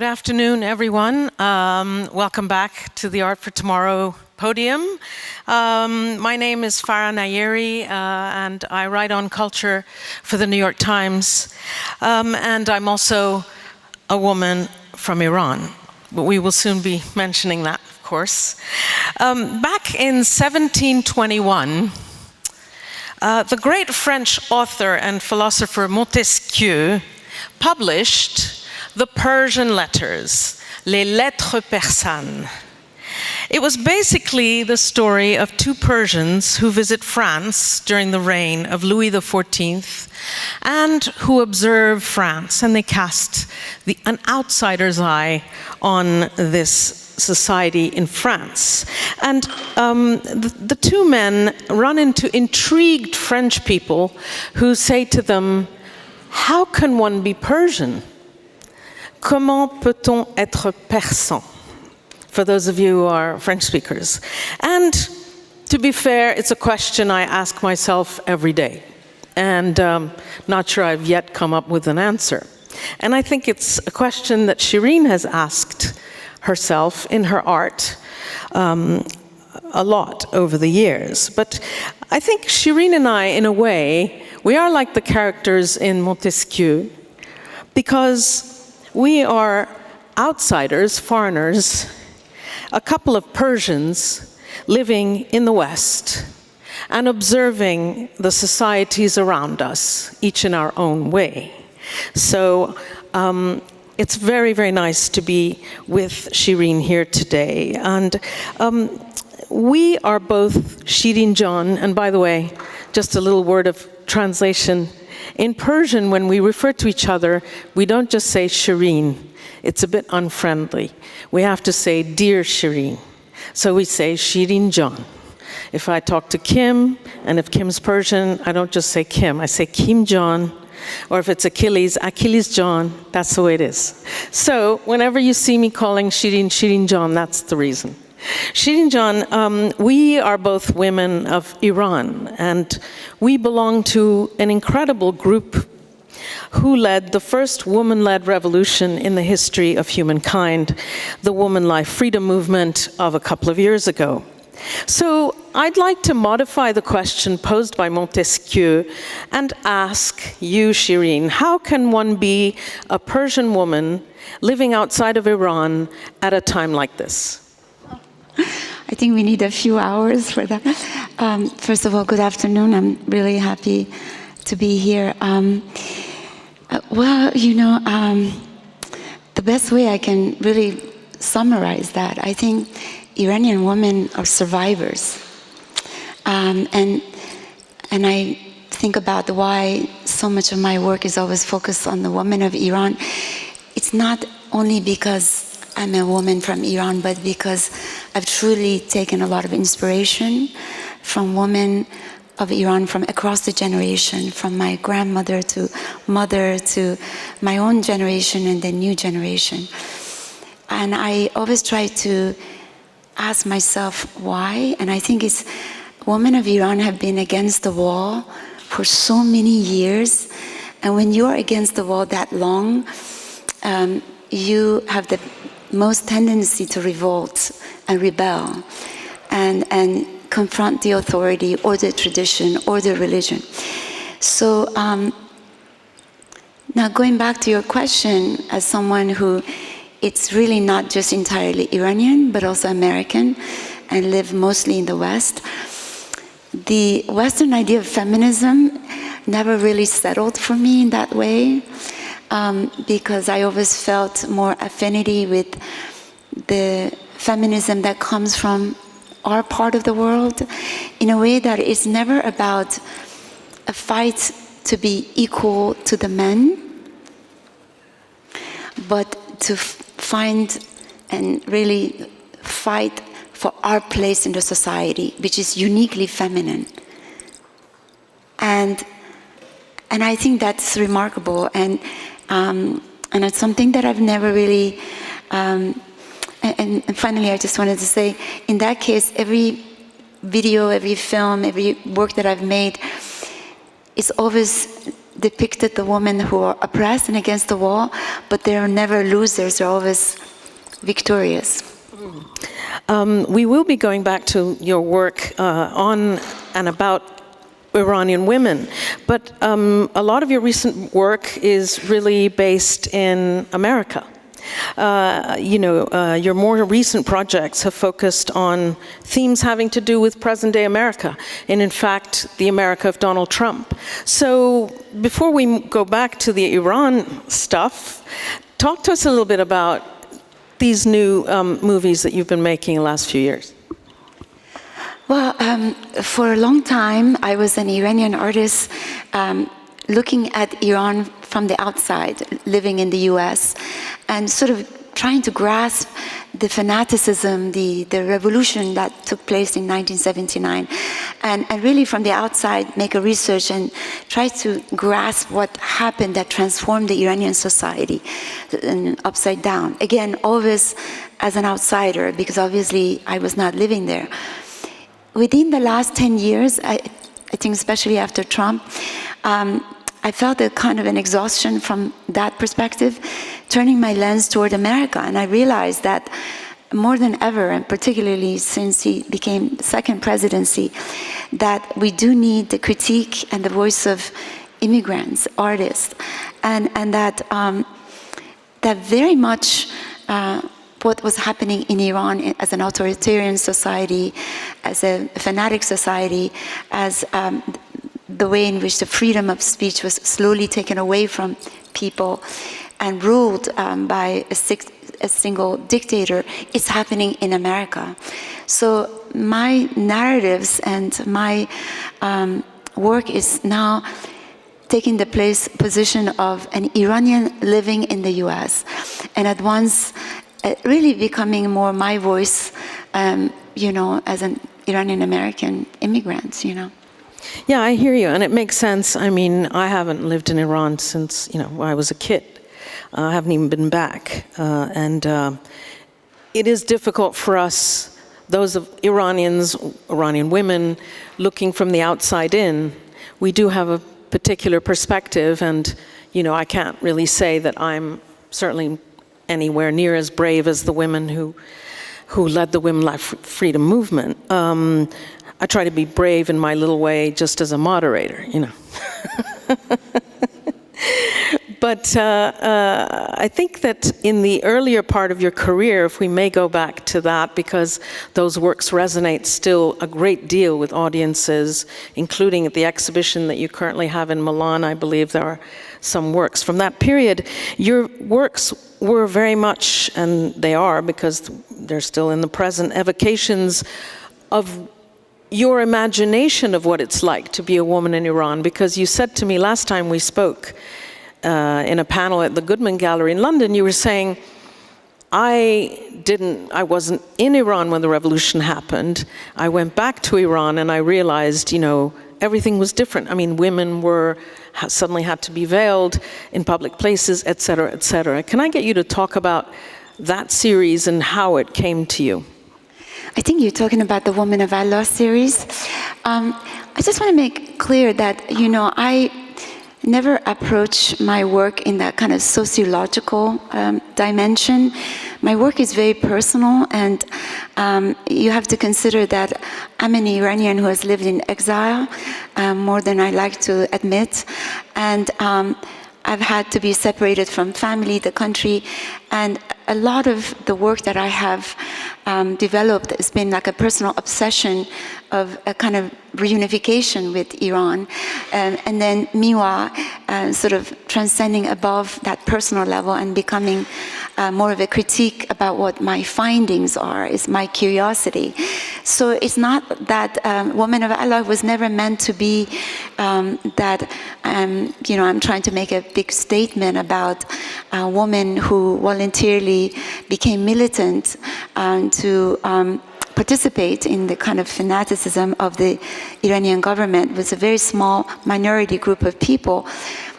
afternoon, everyone. Welcome back to the Art for Tomorrow podium. My name is Farah Nayeri, and I write on culture for the New York Times. And I'm also a woman from Iran, but we will soon be mentioning that, of course. Back in 1721, the great French author and philosopher Montesquieu published the Persian letters, les lettres persanes. It was basically the story of two Persians who visit France during the reign of Louis XIV and who observe France, and they cast an outsider's eye on this society in France. And the two men run into intrigued French people who say to them, "How can one be Persian? Comment peut-on être persan?" For those of you who are French speakers. And to be fair, it's a question I ask myself every day. And not sure I've yet come up with an answer. And I think it's a question that Shirin has asked herself in her art a lot over the years. But I think Shirin and I, in a way, we are like the characters in Montesquieu, because we are outsiders, foreigners, a couple of Persians living in the West and observing the societies around us, each in our own way. So it's very, very nice to be with Shirin here today. And we are both Shirin John, and by the way, just a little word of translation. In Persian, when we refer to each other, we don't just say Shirin. It's a bit unfriendly. We have to say, "Dear Shirin." So we say Shirin John. If I talk to Kim, and if Kim's Persian, I don't just say Kim, I say Kim John. Or if it's Achilles, Achilles John. That's the way it is. So whenever you see me calling Shirin, Shirin John, that's the reason. Shirin John, we are both women of Iran, and we belong to an incredible group who led the first woman-led revolution in the history of humankind, the Woman Life Freedom Movement of a couple of years ago. So I'd like to modify the question posed by Montesquieu and ask you, Shirin, how can one be a Persian woman living outside of Iran at a time like this? I think we need a few hours for that. First of all, good afternoon. I'm really happy to be here. Well, the best way I can really summarize that, I think Iranian women are survivors. And I think about why so much of my work is always focused on the women of Iran. It's not only because I'm a woman from Iran, but because I've truly taken a lot of inspiration from women of Iran from across the generation, from my grandmother to mother to my own generation and the new generation. And I always try to ask myself why, and I think it's women of Iran have been against the wall for so many years, and when you're against the wall that long, you have the most tendency to revolt and rebel and confront the authority or the tradition or the religion. So now going back to your question, as someone who it's really not just entirely Iranian, but also American, and live mostly in the West, the Western idea of feminism never really settled for me in that way. Because I always felt more affinity with the feminism that comes from our part of the world, in a way that it's never about a fight to be equal to the men, but to find and really fight for our place in the society, which is uniquely feminine. And I think that's remarkable. And it's something that I've never really, and finally I just wanted to say, in that case, every video, every film, every work that I've made, it's always depicted the women who are oppressed and against the wall, but they're never losers, they're always victorious. We will be going back to your work on and about Iranian women, but a lot of your recent work is really based in America. Your more recent projects have focused on themes having to do with present-day America, and in fact, the America of Donald Trump. So before we go back to the Iran stuff, talk to us a little bit about these new movies that you've been making the last few years. Well, for a long time, I was an Iranian artist looking at Iran from the outside, living in the US, and sort of trying to grasp the fanaticism, the revolution that took place in 1979, and really from the outside make a research and try to grasp what happened that transformed the Iranian society and upside down. Again, always as an outsider, because obviously I was not living there. Within the last 10 years, I think especially after Trump, I felt a kind of an exhaustion from that perspective, turning my lens toward America. And I realized that more than ever, and particularly since he became second presidency, that we do need the critique and the voice of immigrants, artists, and that that very much what was happening in Iran as an authoritarian society, as a fanatic society, as the way in which the freedom of speech was slowly taken away from people and ruled by a single dictator, is happening in America. So my narratives and my work is now taking the position of an Iranian living in the US, and at once really becoming more my voice, as an Iranian American immigrant, Yeah, I hear you, and it makes sense. I mean, I haven't lived in Iran since, I was a kid. I haven't even been back. And it is difficult for us, those of Iranian women, looking from the outside in. We do have a particular perspective, and, I can't really say that I'm certainly anywhere near as brave as the women who led the Women Life Freedom movement. I try to be brave in my little way, just as a moderator, But I think that in the earlier part of your career, if we may go back to that, because those works resonate still a great deal with audiences, including at the exhibition that you currently have in Milan, I believe there are some works from that period. Your works were very much, and they are because they're still in the present, evocations of your imagination of what it's like to be a woman in Iran, because you said to me last time we spoke in a panel at the Goodman Gallery in London, you were saying, I wasn't in Iran when the revolution happened. I went back to Iran and I realized, everything was different. I mean, women suddenly had to be veiled in public places, et cetera, et cetera. Can I get you to talk about that series and how it came to you? I think you're talking about the Woman of Allah series. I just want to make clear that, I never approach my work in that kind of sociological dimension. My work is very personal, and you have to consider that I'm an Iranian who has lived in exile more than I like to admit, and I've had to be separated from family, the country, and a lot of the work that I have developed has been like a personal obsession of a kind of reunification with Iran, and then Miwa sort of transcending above that personal level and becoming more of a critique about what my findings are, is my curiosity. So it's not that Woman of Allah was never meant to be that I'm trying to make a big statement about a woman who voluntarily became militant to participate in the kind of fanaticism of the Iranian government. It was a very small minority group of people.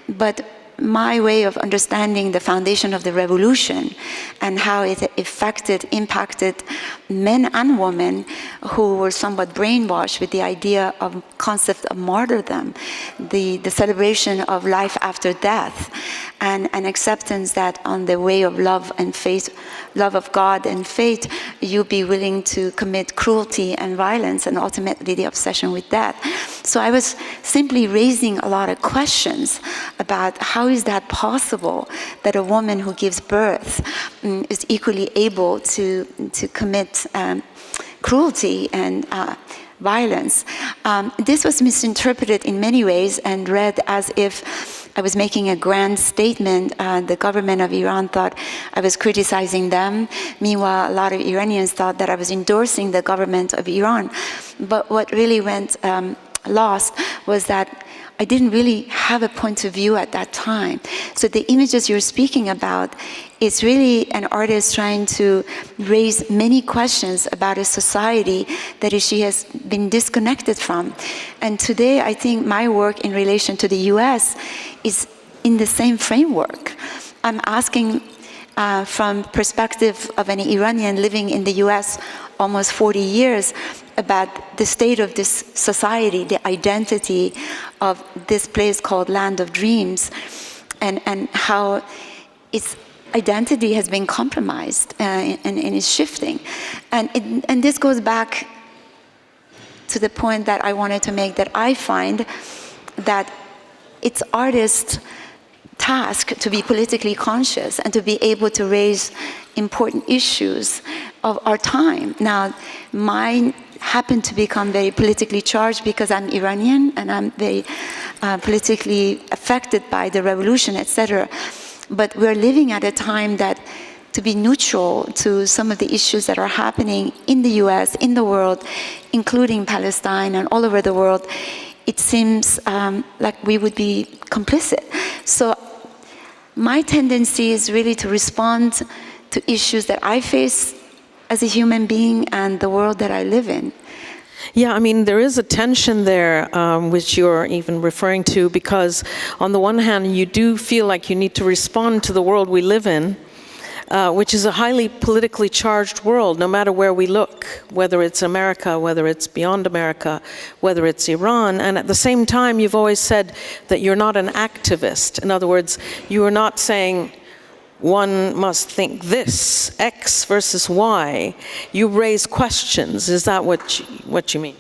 But my way of understanding the foundation of the revolution and how it impacted men and women who were somewhat brainwashed with the idea of concept of martyrdom, the celebration of life after death, and an acceptance that on the way of love and faith, love of God and faith, you be willing to commit cruelty and violence and ultimately the obsession with death. So I was simply raising a lot of questions about how is that possible that a woman who gives birth is equally able to commit cruelty and violence. This was misinterpreted in many ways and read as if I was making a grand statement. The government of Iran thought I was criticizing them. Meanwhile, a lot of Iranians thought that I was endorsing the government of Iran. But what really went lost was that I didn't really have a point of view at that time. So the images you're speaking about is really an artist trying to raise many questions about a society that she has been disconnected from. And today, I think my work in relation to the US is in the same framework. I'm asking from perspective of an Iranian living in the US almost 40 years about the state of this society, the identity of this place called Land of Dreams, and how its identity has been compromised and is shifting. And this goes back to the point that I wanted to make, that I find that it's artists' task to be politically conscious and to be able to raise important issues of our time. Now, mine happened to become very politically charged because I'm Iranian and I'm very politically affected by the revolution, etc. But we're living at a time that to be neutral to some of the issues that are happening in the US, in the world, including Palestine and all over the world, it seems like we would be complicit. So my tendency is really to respond to issues that I face as a human being and the world that I live in. Yeah, I mean, there is a tension there, which you're even referring to, because on the one hand, you do feel like you need to respond to the world we live in, which is a highly politically charged world, no matter where we look, whether it's America, whether it's beyond America, whether it's Iran. And at the same time, you've always said that you're not an activist. In other words, you are not saying one must think this, X versus Y. You raise questions. Is that what you mean?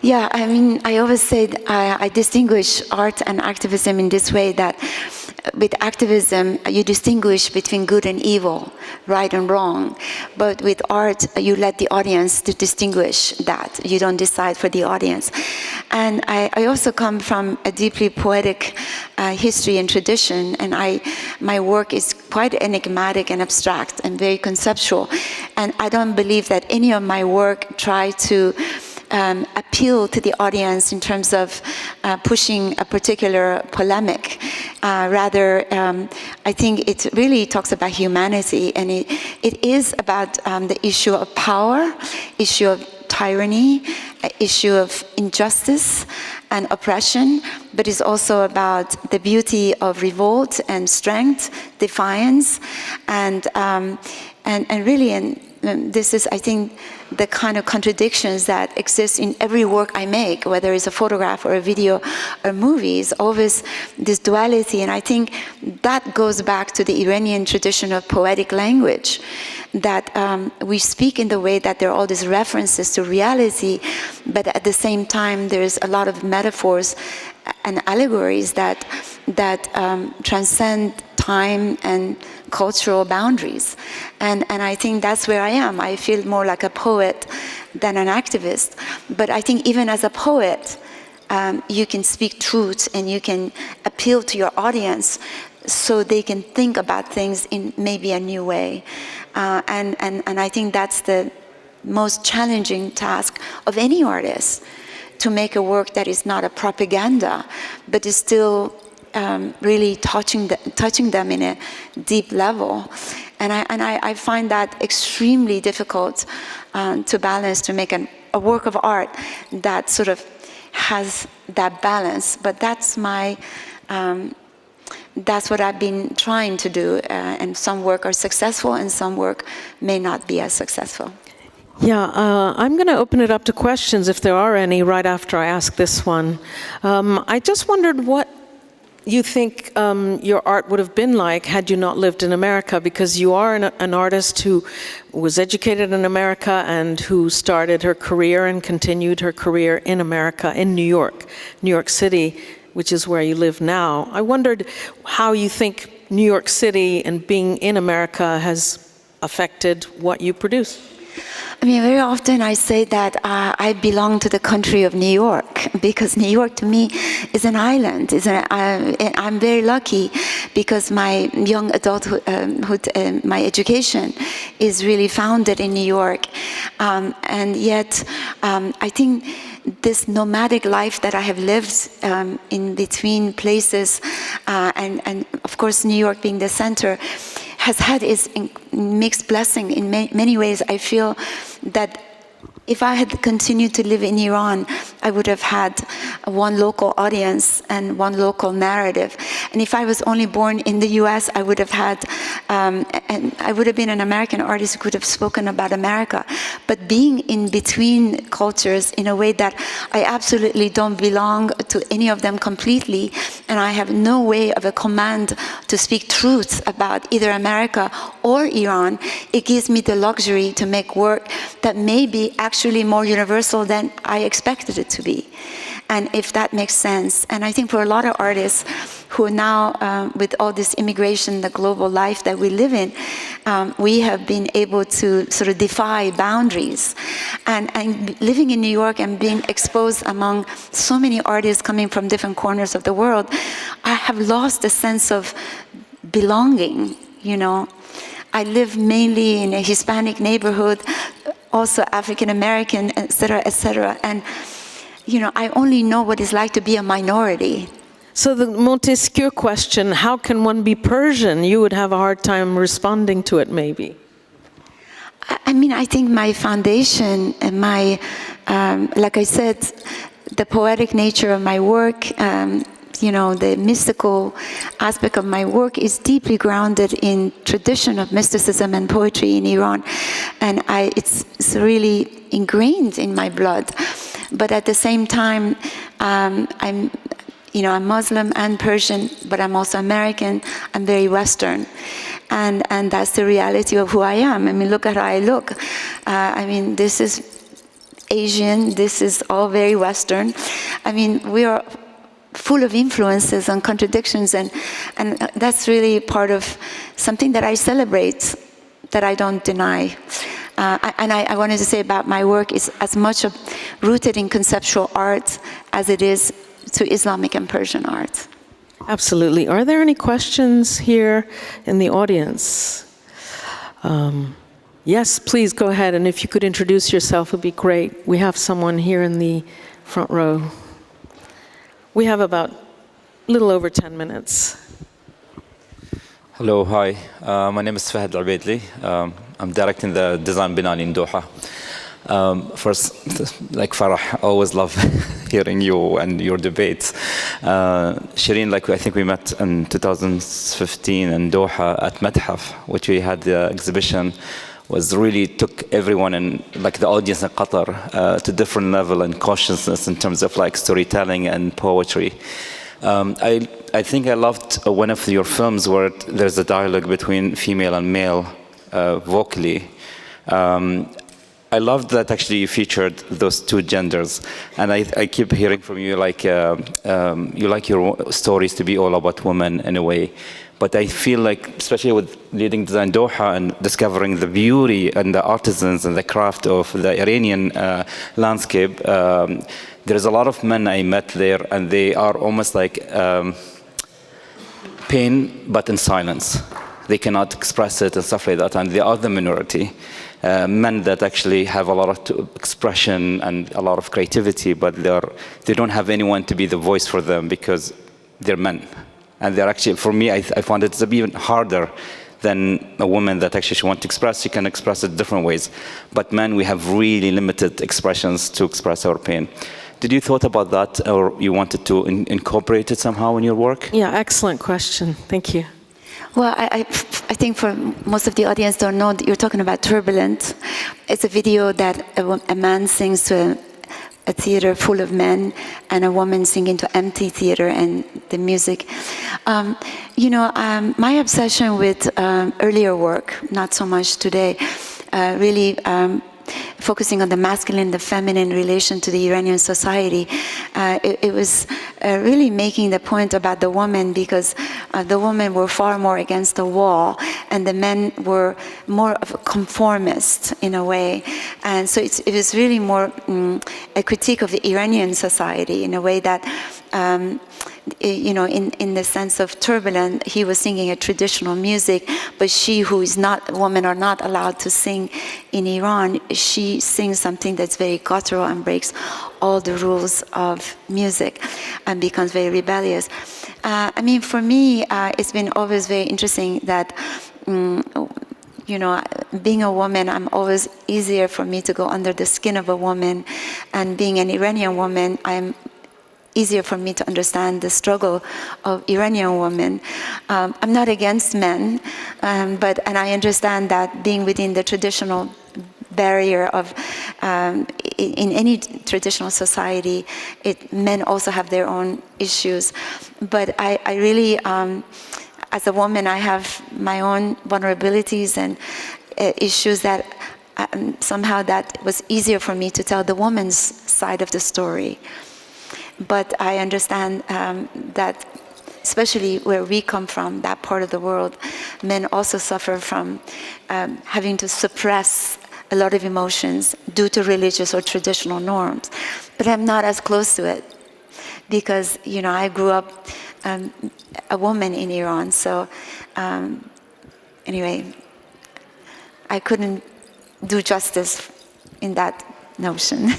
Yeah, I mean, I always say I distinguish art and activism in this way, that with activism, you distinguish between good and evil, right and wrong. But with art, you let the audience to distinguish that. You don't decide for the audience. And I also come from a deeply poetic history and tradition, and my work is quite enigmatic and abstract and very conceptual. And I don't believe that any of my work try to appeal to the audience in terms of pushing a particular polemic. Rather, I think it really talks about humanity, and it is about the issue of power, issue of tyranny, issue of injustice and oppression, but it's also about the beauty of revolt and strength, defiance, and really, this is, I think, the kind of contradictions that exist in every work I make, whether it's a photograph or a video or movie, is always this duality. And I think that goes back to the Iranian tradition of poetic language, that we speak in the way that there are all these references to reality, but at the same time, there's a lot of metaphors and allegories that transcend time and cultural boundaries. And I think that's where I am. I feel more like a poet than an activist. But I think even as a poet, you can speak truth and you can appeal to your audience so they can think about things in maybe a new way. And I think that's the most challenging task of any artist, to make a work that is not a propaganda, but is still really touching them in a deep level. And I find that extremely difficult to balance, to make a work of art that sort of has that balance. But that's my that's what I've been trying to do. And some work are successful, and some work may not be as successful. Yeah, I'm going to open it up to questions, if there are any, right after I ask this one. I just wondered what you think your art would have been like had you not lived in America, because you are an artist who was educated in America and who started her career and continued her career in America, in New York City, which is where you live now. I wondered how you think New York City and being in America has affected what you produce. I mean, very often I say that I belong to the country of New York, because New York to me is an island. I'm very lucky because my young adulthood, my education is really founded in New York. And yet, I think this nomadic life that I have lived in between places, and of course New York being the center, has had its mixed blessing in many ways. I feel that if I had continued to live in Iran, I would have had one local audience and one local narrative. And if I was only born in the US, I would have had, and I would have been an American artist who could have spoken about America. But being in between cultures in a way that I absolutely don't belong to any of them completely, and I have no way of a command to speak truth about either America or Iran, it gives me the luxury to make work that may be actually more universal than I expected it to be. And if that makes sense. And I think for a lot of artists who now, with all this immigration, the global life that we live in, we have been able to sort of defy boundaries. And living in New York and being exposed among so many artists coming from different corners of the world, I have lost a sense of belonging, you know. I live mainly in a Hispanic neighborhood, also African American, et cetera, and you know, I only know what it's like to be a minority. So the Montesquieu question, how can one be Persian? You would have a hard time responding to it, maybe. I mean, I think my foundation and my, like I said, the poetic nature of my work, you know, the mystical aspect of my work is deeply grounded in tradition of mysticism and poetry in Iran. And it's really ingrained in my blood. But at the same time, I'm Muslim and Persian, but I'm also American. I'm very Western. And that's the reality of who I am. I mean, look at how I look. I mean, this is Asian. This is all very Western. I mean, we are full of influences and contradictions, and that's really part of something that I celebrate, that I don't deny. And I wanted to say about my work is as much rooted in conceptual art as it is to Islamic and Persian art. Absolutely. Are there any questions here in the audience? Yes, please go ahead. And if you could introduce yourself, it would be great. We have someone here in the front row. We have about a little over 10 minutes. Hello, hi. My name is Fahad Al-Baidli. I'm directing the Design Binali in Doha. First, like Farah, I always love hearing you and your debates. Shirin, like I think we met in 2015 in Doha at Madhaf, which we had the exhibition, was really took everyone in, like the audience in Qatar, to different level and consciousness in terms of like storytelling and poetry. I think I loved one of your films where there's a dialogue between female and male vocally. I loved that actually you featured those two genders, and I keep hearing from you like you like your stories to be all about women in a way. But I feel like, especially with leading Design Doha and discovering the beauty and the artisans and the craft of the Iranian landscape, there's a lot of men I met there, and they are almost like pain, but in silence. They cannot express it and stuff like that, and they are the minority. Men that actually have a lot of expression and a lot of creativity, but they don't have anyone to be the voice for them because they're men. And they're actually, for me, I found it to be even harder than a woman that actually she wants to express. She can express it different ways. But men, we have really limited expressions to express our pain. Did you thought about that, or you wanted to incorporate it somehow in your work? Yeah, excellent question. Thank you. Well, I think for most of the audience don't know that you're talking about Turbulent. It's a video that a man sings to a theater full of men and a woman singing to empty theater, and the music. My obsession with earlier work, not so much today, really focusing on the masculine, the feminine relation to the Iranian society. It was really making the point about the woman, because the women were far more against the wall, and the men were more of a conformist in a way. And so it was really more a critique of the Iranian society in a way that, in the sense of Turbulent, he was singing a traditional music, but she, who is not, women are not allowed to sing in Iran, she sings something that's very guttural and breaks all the rules of music and becomes very rebellious. For me, it's been always very interesting that, being a woman, I'm always easier for me to go under the skin of a woman, and being an Iranian woman, I'm easier for me to understand the struggle of Iranian women. I'm not against men, and I understand that being within the traditional barrier of, in any traditional society, men also have their own issues. But I really, as a woman, I have my own vulnerabilities and issues that somehow that was easier for me to tell the woman's side of the story. But I understand that, especially where we come from, that part of the world, men also suffer from having to suppress a lot of emotions due to religious or traditional norms. But I'm not as close to it because, I grew up a woman in Iran. So anyway, I couldn't do justice in that notion.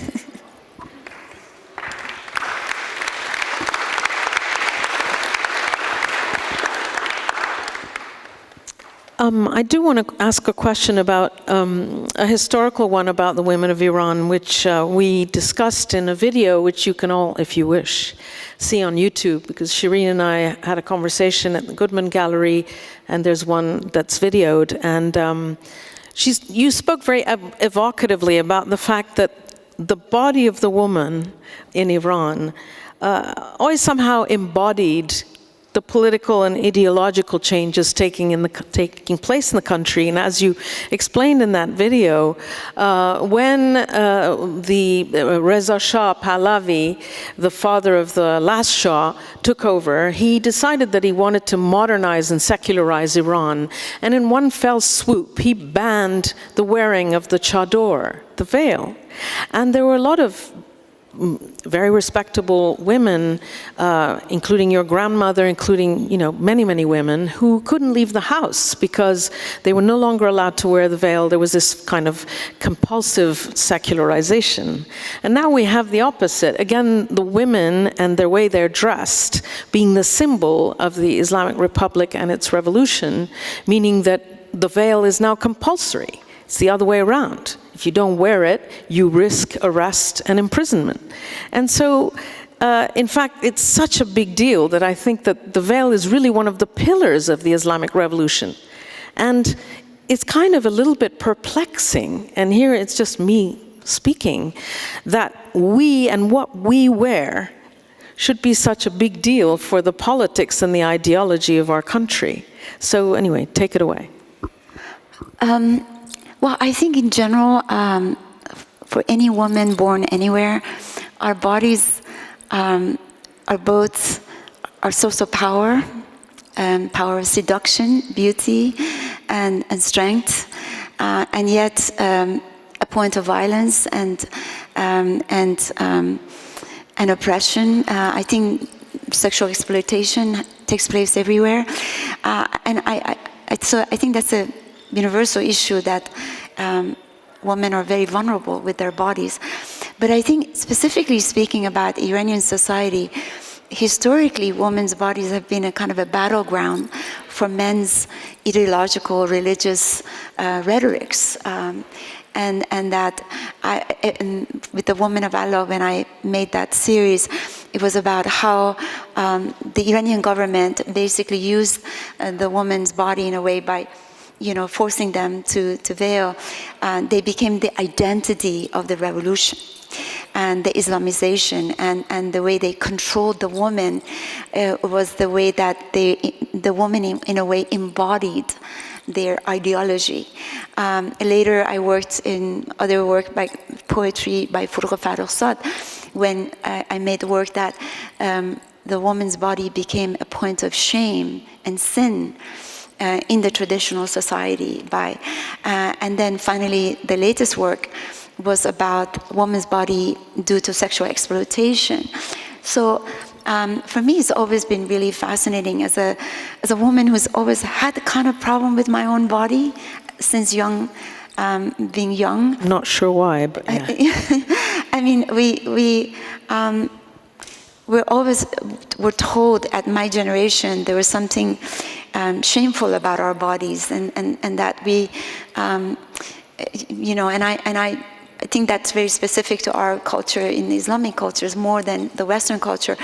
I do want to ask a question about a historical one about the women of Iran, which we discussed in a video, which you can all, if you wish, see on YouTube, because Shirin and I had a conversation at the Goodman Gallery, and there's one that's videoed. And you spoke very evocatively about the fact that the body of the woman in Iran always somehow embodied the political and ideological changes taking place in the country. And as you explained in that video, when the Reza Shah Pahlavi, the father of the last Shah, took over, he decided that he wanted to modernize and secularize Iran. And in one fell swoop, he banned the wearing of the chador, the veil. And there were a lot of very respectable women, including your grandmother, including many, many women who couldn't leave the house because they were no longer allowed to wear the veil. There was this kind of compulsive secularization. And now we have the opposite. Again, the women and their way they're dressed being the symbol of the Islamic Republic and its revolution, meaning that the veil is now compulsory. It's the other way around. If you don't wear it, you risk arrest and imprisonment. And so, in fact, it's such a big deal that I think that the veil is really one of the pillars of the Islamic Revolution. And it's kind of a little bit perplexing, and here it's just me speaking, that we and what we wear should be such a big deal for the politics and the ideology of our country. So anyway, take it away. Well, I think in general, for any woman born anywhere, our bodies are both our source of power, power of seduction, beauty, and strength, and yet a point of violence and oppression. I think sexual exploitation takes place everywhere, so I think that's a universal issue that women are very vulnerable with their bodies. But I think specifically speaking about Iranian society, historically women's bodies have been a kind of a battleground for men's ideological, religious rhetorics. and that with the Woman of Allah, when I made that series, it was about how the Iranian government basically used the woman's body in a way by forcing them to veil. They became the identity of the revolution and the Islamization, and the way they controlled the woman was the way that the woman in a way embodied their ideology. Later I worked in other work by poetry by Farah, when I made work that the woman's body became a point of shame and sin in the traditional society. And then finally the latest work was about woman's body due to sexual exploitation. So for me, it's always been really fascinating as a woman who's always had the kind of problem with my own body since being young. Not sure why, but yeah. I mean, we're told at my generation there was something shameful about our bodies, and that we, I think that's very specific to our culture in Islamic cultures more than the Western culture.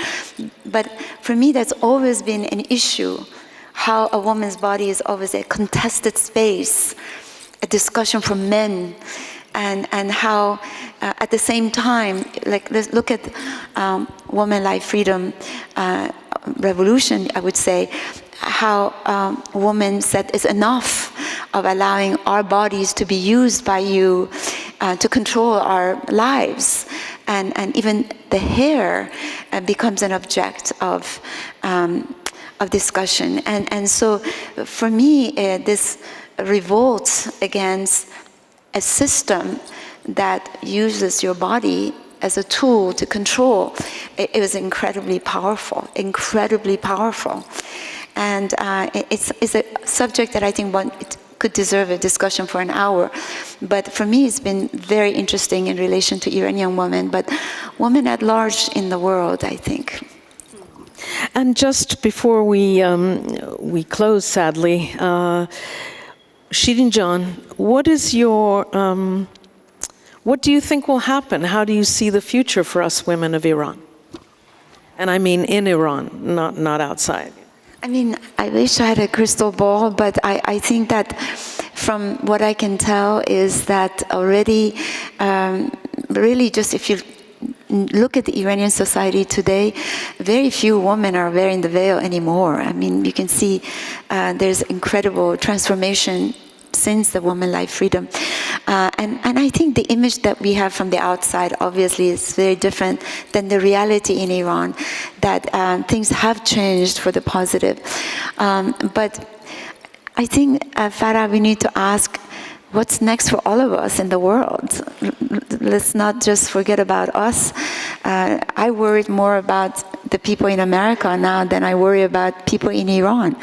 But for me, that's always been an issue, how a woman's body is always a contested space, a discussion for men, and how at the same time, like let's look at woman, life, freedom revolution, I would say, how women said it's enough of allowing our bodies to be used by you to control our lives, and even the hair becomes an object of discussion. And so for me, this revolt against a system that uses your body as a tool to control, it was incredibly powerful. And it's a subject that I think it could deserve a discussion for an hour. But for me, it's been very interesting in relation to Iranian women, but women at large in the world, I think. And just before we close, sadly, Shirin Jan, what is your what do you think will happen? How do you see the future for us women of Iran? And I mean in Iran, not outside. I mean, I wish I had a crystal ball, but I think that from what I can tell is that already, really just if you look at the Iranian society today, very few women are wearing the veil anymore. I mean, you can see there's incredible transformation since the Woman, Life, Freedom. And I think the image that we have from the outside obviously is very different than the reality in Iran, that things have changed for the positive. But I think, Farah, we need to ask, what's next for all of us in the world? Let's not just forget about us. I worried more about the people in America now than I worry about people in Iran.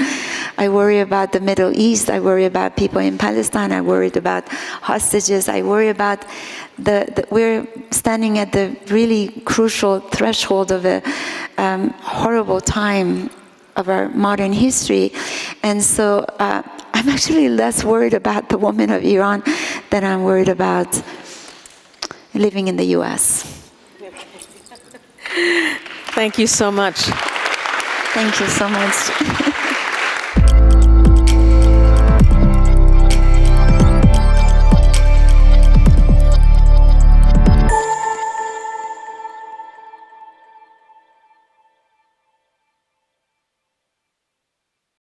I worry about the Middle East. I worry about people in Palestine. I worried about hostages. I worry about we're standing at the really crucial threshold of a horrible time of our modern history. And so I'm actually less worried about the woman of Iran than I'm worried about living in the US. Thank you so much. Thank you so much.